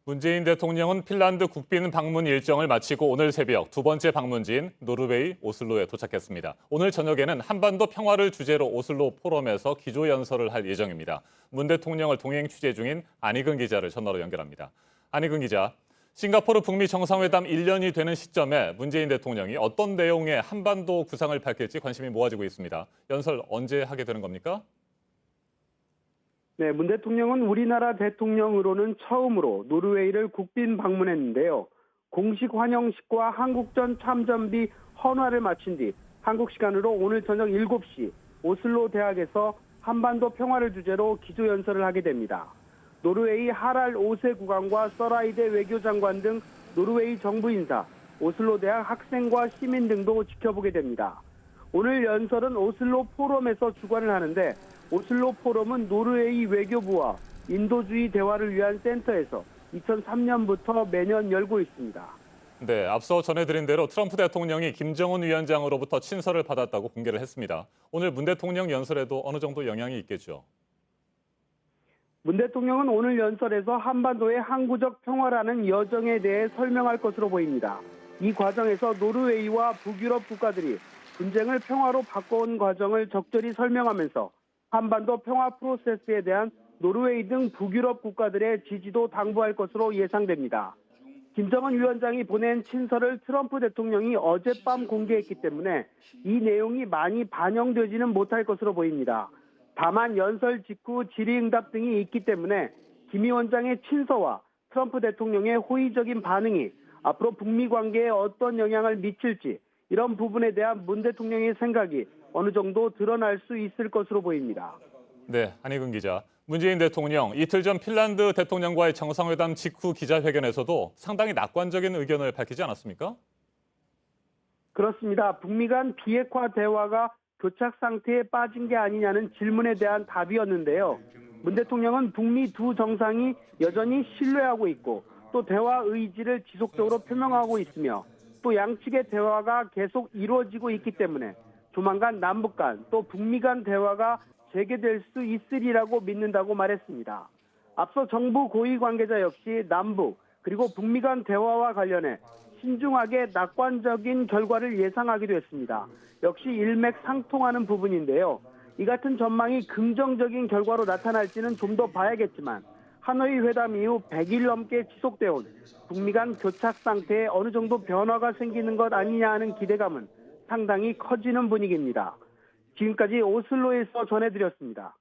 문재인 대통령은 핀란드 국빈 방문 일정을 마치고 오늘 새벽 두 번째 방문지인 노르웨이 오슬로에 도착했습니다. 오늘 저녁에는 한반도 평화를 주제로 오슬로 포럼에서 기조연설을 할 예정입니다. 문 대통령을 동행 취재 중인 안희근 기자를 전화로 연결합니다. 안희근 기자, 싱가포르 북미 정상회담 1년이 되는 시점에 문재인 대통령이 어떤 내용의 한반도 구상을 밝힐지 관심이 모아지고 있습니다. 연설 언제 하게 되는 겁니까? 네, 문 대통령은 우리나라 대통령으로는 처음으로 노르웨이를 국빈 방문했는데요. 공식 환영식과 한국전 참전비 헌화를 마친 뒤 한국 시간으로 오늘 저녁 7시 오슬로 대학에서 한반도 평화를 주제로 기조연설을 하게 됩니다. 노르웨이 하랄 5세 국왕과 서라이데 외교장관 등 노르웨이 정부 인사, 오슬로 대학 학생과 시민 등도 지켜보게 됩니다. 오늘 연설은 오슬로 포럼에서 주관을 하는데 오슬로 포럼은 노르웨이 외교부와 인도주의 대화를 위한 센터에서 2003년부터 매년 열고 있습니다. 네, 앞서 전해드린 대로 트럼프 대통령이 김정은 위원장으로부터 친서를 받았다고 공개를 했습니다. 오늘 문 대통령 연설에도 어느 정도 영향이 있겠죠? 문 대통령은 오늘 연설에서 한반도의 항구적 평화라는 여정에 대해 설명할 것으로 보입니다. 이 과정에서 노르웨이와 북유럽 국가들이 분쟁을 평화로 바꿔온 과정을 적절히 설명하면서 한반도 평화 프로세스에 대한 노르웨이 등 북유럽 국가들의 지지도 당부할 것으로 예상됩니다. 김정은 위원장이 보낸 친서를 트럼프 대통령이 어젯밤 공개했기 때문에 이 내용이 많이 반영되지는 못할 것으로 보입니다. 다만 연설 직후 질의응답 등이 있기 때문에 김 위원장의 친서와 트럼프 대통령의 호의적인 반응이 앞으로 북미 관계에 어떤 영향을 미칠지 이런 부분에 대한 문 대통령의 생각이 어느 정도 드러날 수 있을 것으로 보입니다. 네, 안희근 기자. 문재인 대통령 이틀 전 핀란드 대통령과의 정상회담 직후 기자회견에서도 상당히 낙관적인 의견을 밝히지 않았습니까? 그렇습니다. 북미 간 비핵화 대화가 교착 상태에 빠진 게 아니냐는 질문에 대한 답이었는데요. 문 대통령은 북미 두 정상이 여전히 신뢰하고 있고 또 대화 의지를 지속적으로 표명하고 있으며 또 양측의 대화가 계속 이루어지고 있기 때문에 조만간 남북 간 또 북미 간 대화가 재개될 수 있으리라고 믿는다고 말했습니다. 앞서 정부 고위 관계자 역시 남북 그리고 북미 간 대화와 관련해 신중하게 낙관적인 결과를 예상하기도 했습니다. 역시 일맥상통하는 부분인데요. 이 같은 전망이 긍정적인 결과로 나타날지는 좀 더 봐야겠지만 하노이 회담 이후 100일 넘게 지속되어 온 북미 간 교착 상태에 어느 정도 변화가 생기는 것 아니냐 하는 기대감은 상당히 커지는 분위기입니다. 지금까지 오슬로에서 전해드렸습니다.